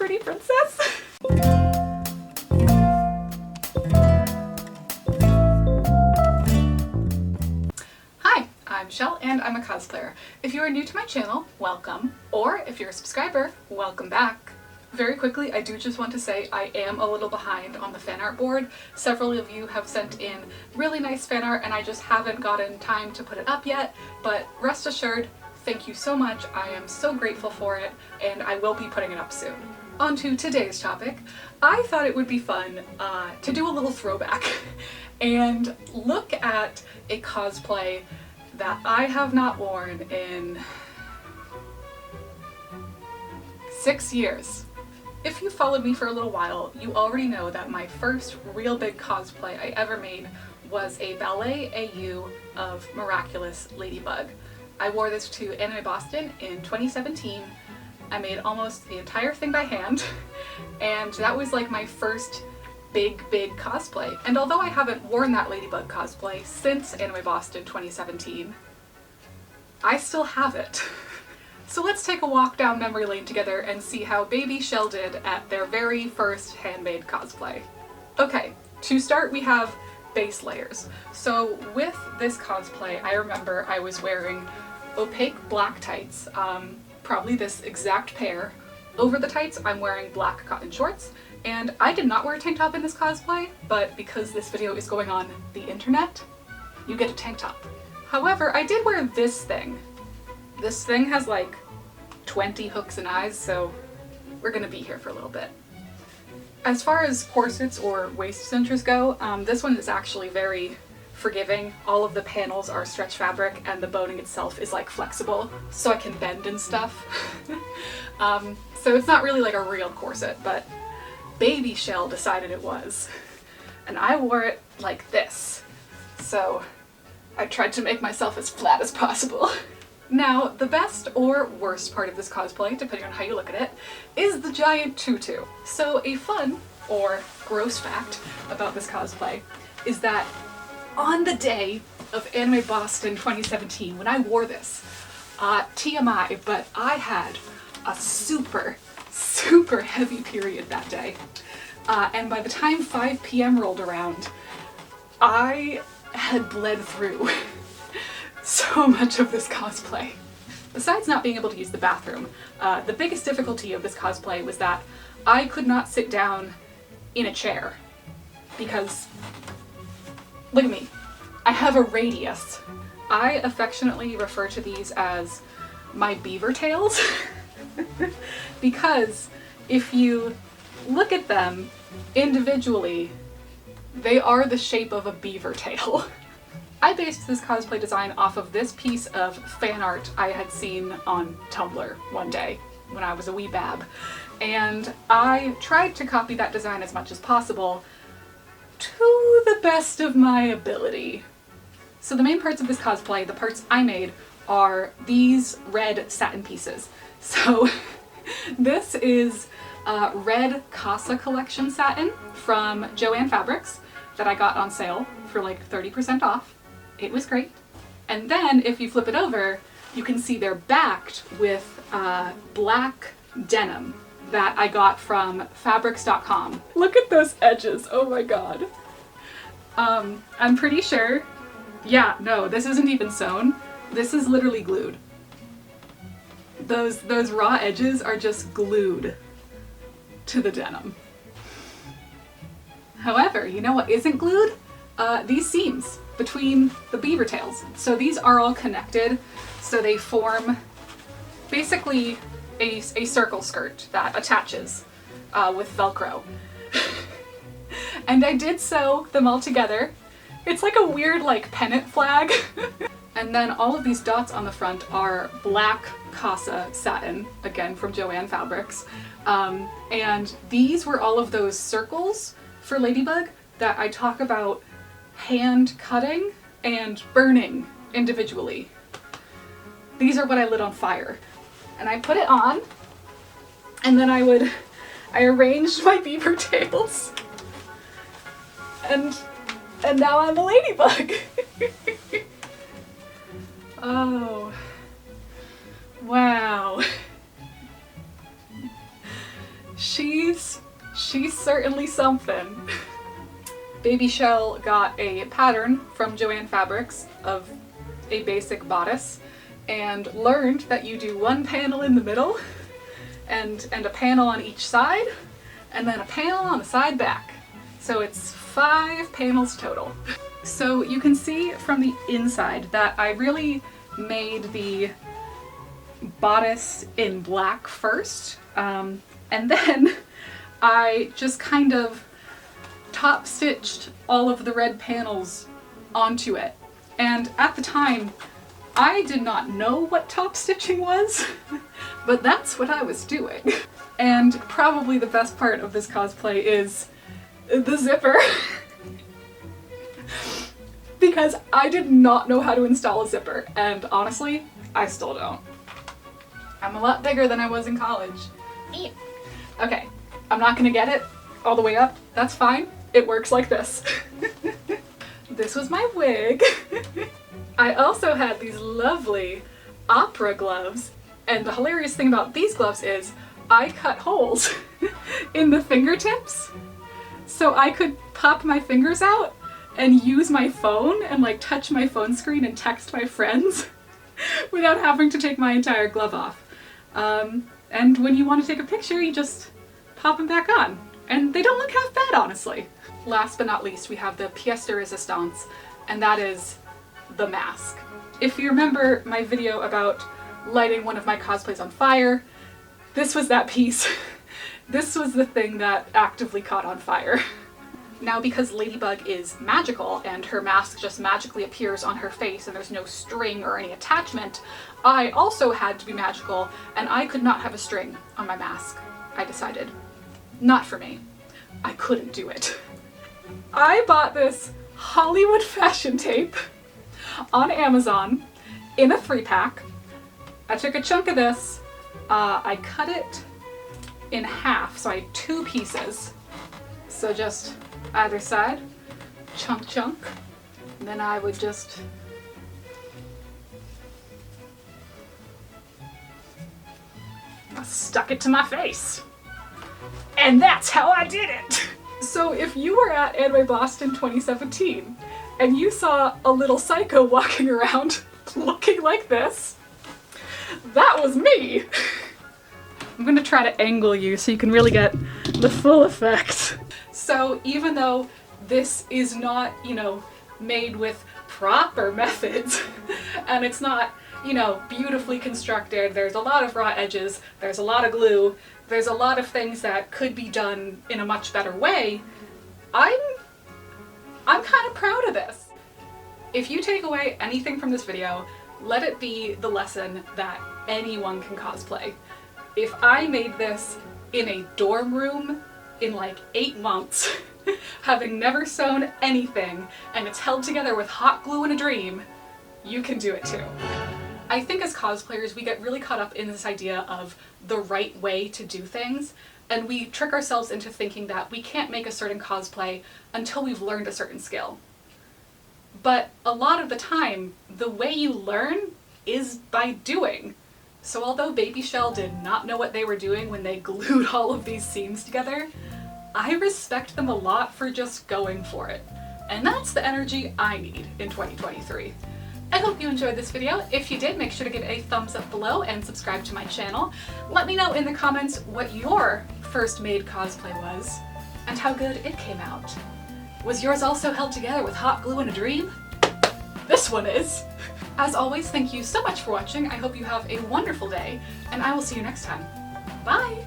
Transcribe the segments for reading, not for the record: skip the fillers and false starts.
pretty princess. Hi, I'm Shell and I'm a cosplayer. If you are new to my channel, welcome. Or if you're a subscriber, welcome back. Very quickly, I do just want to say I am a little behind on the fan art board. Several of you have sent in really nice fan art and I just haven't gotten time to put it up yet, but rest assured, thank you so much. I am so grateful for it and I will be putting it up soon. On to today's topic. I thought it would be fun to do a little throwback and look at a cosplay that I have not worn in 6 years. If you followed me for a little while, you already know that my first real big cosplay I ever made was a ballet AU of Miraculous Ladybug. I wore this to Anime Boston in 2017. I made almost the entire thing by hand, and that was like my first big cosplay. And although I haven't worn that Ladybug cosplay since Anime Boston 2017, I still have it. So let's take a walk down memory lane together and see how baby Shell did at their very first handmade cosplay. Okay, to start we have base layers. So with this cosplay, I remember I was wearing opaque black tights, probably this exact pair. Over the tights I'm wearing black cotton shorts, and I did not wear a tank top in this cosplay, but because this video is going on the internet, you get a tank top. However, I did wear this thing. This thing has like 20 hooks and eyes, so we're gonna be here for a little bit. As far as corsets or waist cinchers go, this one is actually very forgiving. All of the panels are stretch fabric and the boning itself is like flexible, so I can bend and stuff. So it's not really like a real corset, but baby Shell decided it was. And I wore it like this. So I tried to make myself as flat as possible. Now, the best or worst part of this cosplay, depending on how you look at it, is the giant tutu. So a fun or gross fact about this cosplay is that on the day of Anime Boston 2017, when I wore this, TMI, but I had a super heavy period that day. And by the time 5 p.m. rolled around, I had bled through so much of this cosplay. Besides not being able to use the bathroom, the biggest difficulty of this cosplay was that I could not sit down in a chair because, look at me, I have a radius. I affectionately refer to these as my beaver tails because if you look at them individually, they are the shape of a beaver tail. I based this cosplay design off of this piece of fan art I had seen on Tumblr one day when I was a wee bab, and I tried to copy that design as much as possible to the best of my ability. So the main parts of this cosplay, the parts I made, are these red satin pieces. So this is red Casa collection satin from Joann Fabrics that I got on sale for like 30% off. It was great. And then if you flip it over, you can see they're backed with black denim that I got from fabrics.com. Look at those edges, oh my god. I'm pretty sure, yeah, no, this isn't even sewn. This is literally glued. Those raw edges are just glued to the denim. However, you know what isn't glued? These seams between the beaver tails. So these are all connected, so they form basically a circle skirt that attaches with Velcro. And I did sew them all together. It's like a weird like pennant flag. And then all of these dots on the front are black Casa satin, again from Joann Fabrics. And these were all of those circles for Ladybug that I talk about hand cutting and burning individually. These are what I lit on fire. And I put it on, and then I arranged my beaver tails. And now I'm a ladybug. Oh. Wow. She certainly something. Baby Shell got a pattern from Joann Fabrics of a basic bodice and learned that you do one panel in the middle and a panel on each side and then a panel on the side back. So it's 5 panels total. So you can see from the inside that I really made the bodice in black first, and then I just kind of top stitched all of the red panels onto it. And at the time, I did not know what top stitching was, but that's what I was doing. And probably the best part of this cosplay is the zipper. Because I did not know how to install a zipper, and honestly, I still don't. I'm a lot bigger than I was in college. Okay, I'm not gonna get it all the way up. That's fine. It works like this. This was my wig. I also had these lovely opera gloves, and the hilarious thing about these gloves is I cut holes in the fingertips so I could pop my fingers out and use my phone and like touch my phone screen and text my friends without having to take my entire glove off. And when you want to take a picture, you just pop them back on. And they don't look half bad, honestly. Last but not least, we have the pièce de résistance, and that is the mask. If you remember my video about lighting one of my cosplays on fire, this was that piece. This was the thing that actively caught on fire. Now, because Ladybug is magical and her mask just magically appears on her face and there's no string or any attachment, I also had to be magical and I could not have a string on my mask. I decided. Not for me. I couldn't do it. I bought this Hollywood fashion tape on Amazon in a 3-pack. I took a chunk of this, I cut it in half, so I had 2 pieces. So just either side, chunk, and then I would just stuck it to my face. And that's how I did it! So if you were at Anime Boston 2017 and you saw a little psycho walking around looking like this, that was me! I'm gonna try to angle you so you can really get the full effect. So even though this is not, you know, made with proper methods, and it's not, you know, beautifully constructed, there's a lot of raw edges, there's a lot of glue, there's a lot of things that could be done in a much better way, I'm kind of proud of this. If you take away anything from this video, let it be the lesson that anyone can cosplay. If I made this in a dorm room in like 8 months, having never sewn anything, and it's held together with hot glue and a dream, you can do it too. I think as cosplayers, we get really caught up in this idea of the right way to do things, and we trick ourselves into thinking that we can't make a certain cosplay until we've learned a certain skill. But a lot of the time, the way you learn is by doing. So although Baby Shell did not know what they were doing when they glued all of these seams together, I respect them a lot for just going for it. And that's the energy I need in 2023. I hope you enjoyed this video. If you did, make sure to give it a thumbs up below and subscribe to my channel. Let me know in the comments what your first made cosplay was and how good it came out. Was yours also held together with hot glue and a dream? This one is! As always, thank you so much for watching. I hope you have a wonderful day, and I will see you next time. Bye!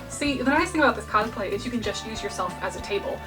See, the nice thing about this cosplay is you can just use yourself as a table.